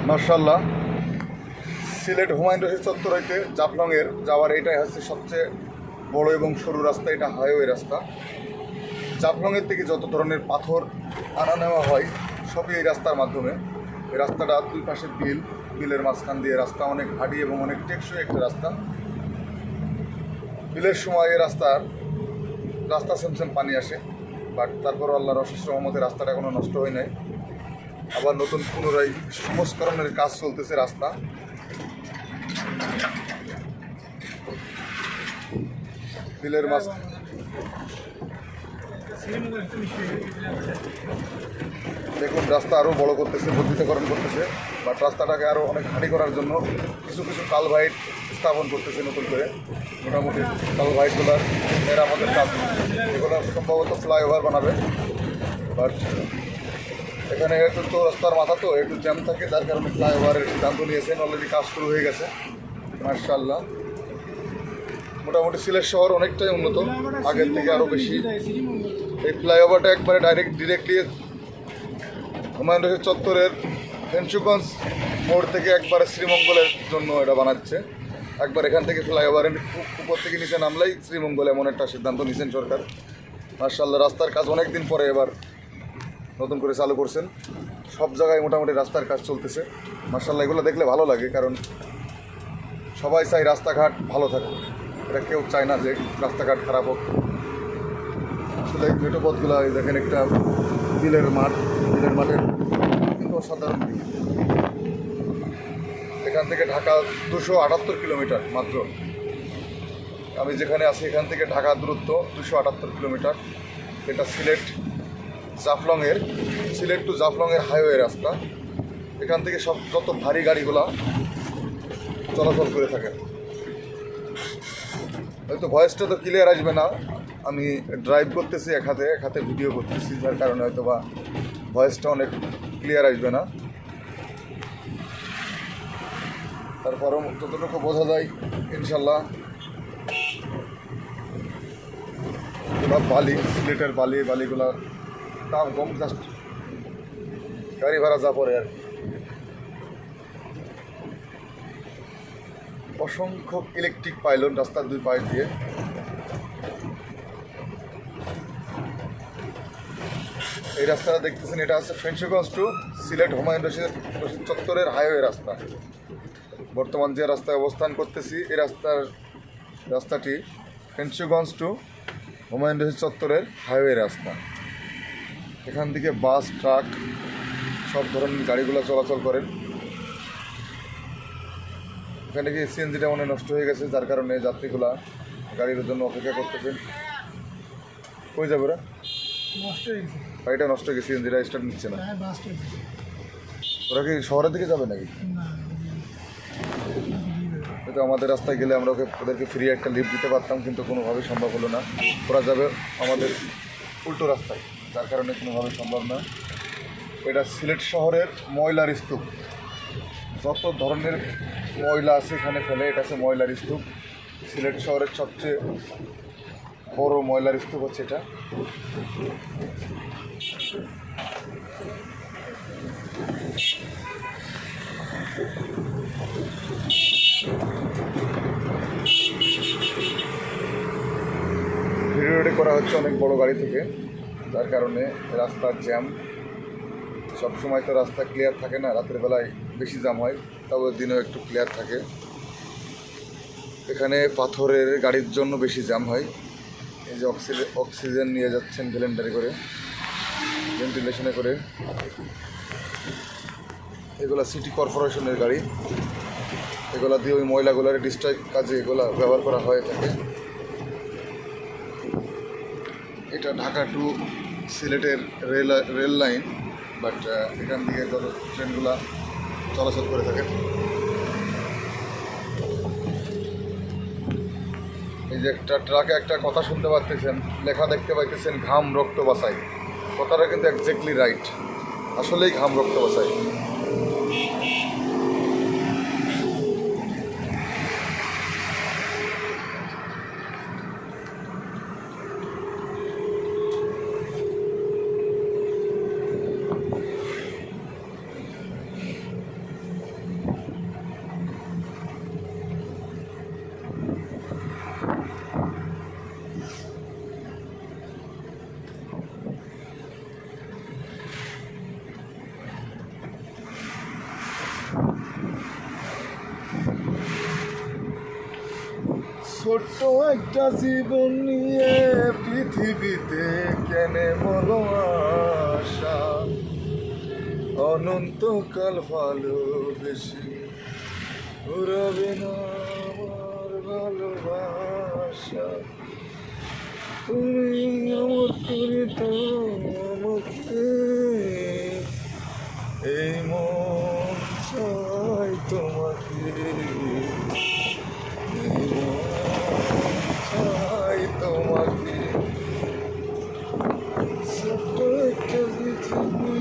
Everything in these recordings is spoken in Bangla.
মার্শাল্লাহ, সিলেট হুমায়ুন রশিদ চত্বর হইতে জাফলংয়ের যাওয়ার এটাই হচ্ছে সবচেয়ে বড় এবং সরু রাস্তা। এটা হাইওয়ে রাস্তা। জাফলংয়ের থেকে যত ধরনের পাথর আনা নেওয়া হয় সবই এই রাস্তার মাধ্যমে। এই রাস্তাটা দুই পাশে বিলের মাঝখান দিয়ে রাস্তা, অনেক হাঁটি এবং অনেক টেকসই একটা রাস্তা। বিলের সময় এই রাস্তা সেমসেম পানি আসে, বাট তারপরও আল্লাহর অশেষ রহমতে রাস্তাটা কোনো নষ্ট হয় নাই। আবার নতুন পুনরায় সংস্করণের কাজ চলতেছে রাস্তা। বিলের মাছ দেখুন, রাস্তা আরও বড় করতেছে, বর্ধিতকরণ করতেছে, বাট রাস্তাটাকে আরও অনেক হাঁটি করার জন্য কিছু কিছু কালভাইট স্থাপন করতেছে নতুন করে। মোটামুটি কালভাইটগুলোর মেরামতের কাজ, এগুলো সম্ভবত ফ্লাইওভার বানাবে। বাট এখানে একটু চৌরাস্তার মাথা তো একটু জ্যাম থাকে, যার কারণে ফ্লাইওভারের সিদ্ধান্ত নিয়েছেন। অলরেডি কাজ শুরু হয়ে গেছে মাশাআল্লাহ। মোটামুটি সিলেট শহর অনেকটাই উন্নত, আগের থেকে আরও বেশি। এই ফ্লাইওভারটা একবারে ডিরেক্টলি হুমায়ুন রশিদ চত্বরের ফেঞ্চুগঞ্জ মোড় থেকে একবারে শ্রীমঙ্গলের জন্য এটা বানাচ্ছে। একবার এখান থেকে ফ্লাইওভারের উপর থেকে নিচে নামলেই শ্রীমঙ্গল, এমন একটা সিদ্ধান্ত নিয়েছেন সরকার। মাশাআল্লাহ, রাস্তার কাজ অনেক দিন পরে এবার নতুন করে চালু করছেন। সব জায়গায় মোটামুটি রাস্তার কাজ চলতেছে মাশাআল্লাহ। এগুলো দেখলে ভালো লাগে, কারণ সবাই চাই রাস্তাঘাট ভালো থাকুক। এটা কেউ চায় না যে রাস্তাঘাট খারাপ হোক। আসলে মেঠোপথগুলো দেখেন, একটা বিলের মাঠের কিন্তু অসাধারণ ভিউ। এখান থেকে ঢাকা 278 কিলোমিটার মাত্র। আমি যেখানে আছি এখান থেকে ঢাকা দূরত্ব 278 কিলোমিটার। এটা সিলেট টু জাফলংয়ের হাইওয়ে রাস্তা। এখান থেকে যত ভারী গাড়িগুলা চলাচল করে থাকে। হয়তো ভয়েসটা তো ক্লিয়ার আসবে না, আমি ড্রাইভ করতেছি এক হাতে ভিডিও করতেছি, যার কারণে হয়তো বা ভয়েসটা অনেক ক্লিয়ার আসবে না। তারপরও যতটুকু বোঝা যায় ইনশাল্লাহ। সিলেটের বালিগুলার দাম কম, জাস্ট গাড়ি ভাড়া যা পড়ে আর। অসংখ্য ইলেকট্রিক পাইলন রাস্তার দুই পাশ দিয়ে। এই রাস্তাটা দেখতেছেন, এটা হচ্ছে ফেঞ্চুগঞ্জ টু সিলেট হুমায়ুন রশিদ চত্বরের হাইওয়ে রাস্তা। বর্তমান যে রাস্তায় অবস্থান করতেছি, এই রাস্তাটি ফেঞ্চুগঞ্জ টু হুমায়ুন রশিদ চত্বরের হাইওয়ে রাস্তা। এখান থেকে বাস, ট্রাক সব ধরনের গাড়িগুলো চলাচল করেন। এখানে কি সিএনজিটা মনে নষ্ট হয়ে গেছে, যার কারণে যাত্রীগুলা গাড়ির জন্য অপেক্ষা করতেছেন। কই যাবে ওরা? গাড়িটা নষ্ট হয়ে গেছে, সিএনজিটা স্টার্ট নিচ্ছে না। ওরা কি শহরের দিকে যাবে নাকি? হয়তো আমাদের রাস্তায় গেলে আমরা ওদেরকে ফ্রি একটা লিফট দিতে পারতাম, কিন্তু কোনোভাবেই সম্ভব হলো না। ওরা যাবে আমাদের উল্টো রাস্তায়, যার কারণে কোনোভাবেই সম্ভব না। এটা সিলেট শহরের ময়লার স্তূপ। যত ধরনের ময়লা আছে এখানে ফেলে, এটা হচ্ছে ময়লার স্তূপ। সিলেট শহরের সবচেয়ে বড় ময়লার স্তূপ হচ্ছে এটা। ভিডিওটি করা হচ্ছে অনেক বড় গাড়ি থেকে, যার কারণে রাস্তার জ্যাম। সবসময় তো রাস্তা ক্লিয়ার থাকে না, রাতের বেলায় বেশি জ্যাম হয়, তবে দিনেও একটু ক্লিয়ার থাকে। এখানে পাথরের গাড়ির জন্য বেশি জ্যাম হয়। এই যে অক্সিজেন নিয়ে যাচ্ছেন ভেন্টিলেশনে করে। এগুলা সিটি কর্পোরেশনের গাড়ি, এগুলা দিয়ে ওই ময়লাগুলার ডিস্ট্রয় কাজে এগুলা ব্যবহার করা হয়ে থাকে। এটা ঢাকা টু সিলেটের রেল লাইন, বাট এখান থেকে যত ট্রেনগুলা চলাচল করে থাকে। এই যে একটা ট্রাকে একটা কথা শুনতে পাচ্ছেন, লেখা দেখতে পাইতেছেন, ঘাম রক্ত বাঁচায়। কথাটা কিন্তু একজ্যাক্টলি রাইট, আসলেই ঘাম রক্ত বাঁচায়। ছোট্ট একটা জীবন নিয়ে পৃথিবীতে কেন বলো আশা, অনন্তকাল ভালোবেসে উড়াবে না আমার ভালোবাসা। তুমি আমার করে দাও আমাকে, এই মন চাই তোমাকে, এই মন চাই তোমাকে। ছোট্ট একটা পৃথিবী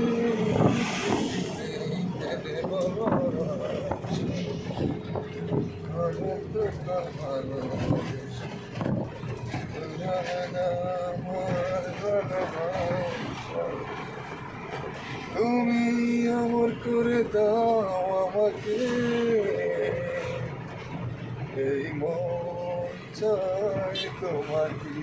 তুমি আমার করে দাও আমাকে, এই মন চাই তোমাকে,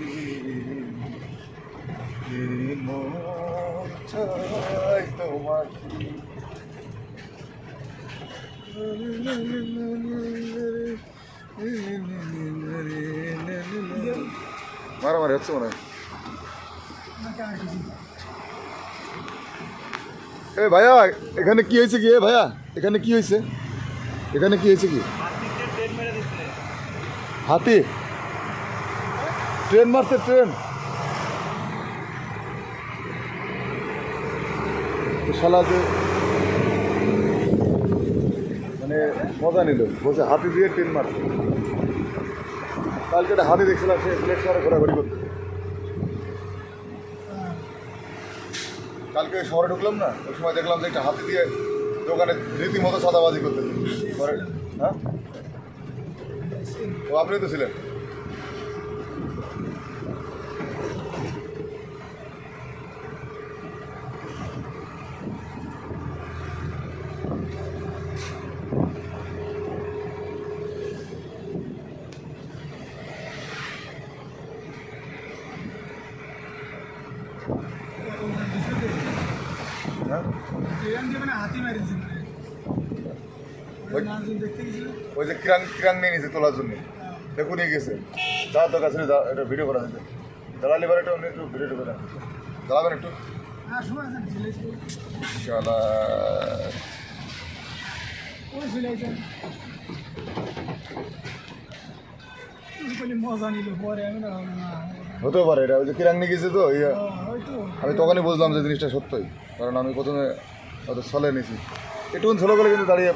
এই মন চাই তোমাকে। মারামারি হচ্ছে মনে হয়। এ ভাইয়া, এখানে কি হয়েছে কি? এ ভাইয়া, এখানে কি হয়েছে? এখানে কি হয়েছে কি? হাতি ট্রেন মারছে, ট্রেন। শালাতে মানে মজা নিল, বলছে হাতি দিয়ে ট্রেন মারছে। কালকে একটা হাতি দেখছিলাম, সে প্লেট শহরে ঘোরাঘুরি করতে। কালকে শহরে ঢুকলাম না, ওই সময় দেখলাম যে একটা হাতি দিয়ে দোকানে রীতিমতো সাদাবাজি করতেছে। পরে হ্যাঁ, তো আপনি তো ছিলেন। হ্যাঁ, ওই যে কিরাং নিয়ে নিয়েছে তোলার জন্য, দেখুন নিয়ে গেছে। যাওয়ার দরকার ছিল, এটা ভিডিও করা যেতে। জ্বালালি এবার একটু ভিডিও করে জ্বালাবেন একটু। শালা হতে পারে, এটা ওই যে কিরাং নিয়ে গেছে তো। আমি তখনই বুঝলাম যে জিনিসটা সত্যই, কারণ আমি প্রথমে হয়তো ছলে নিয়েছি। একটুক্ষণ ছলে গেলে কিন্তু দাঁড়িয়ে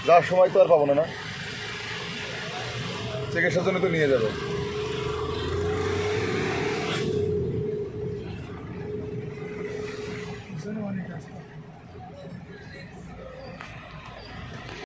যাওয়ার সময় তো আর পাবো না, না চিকিৎসার জন্য তো নিয়ে যাবে।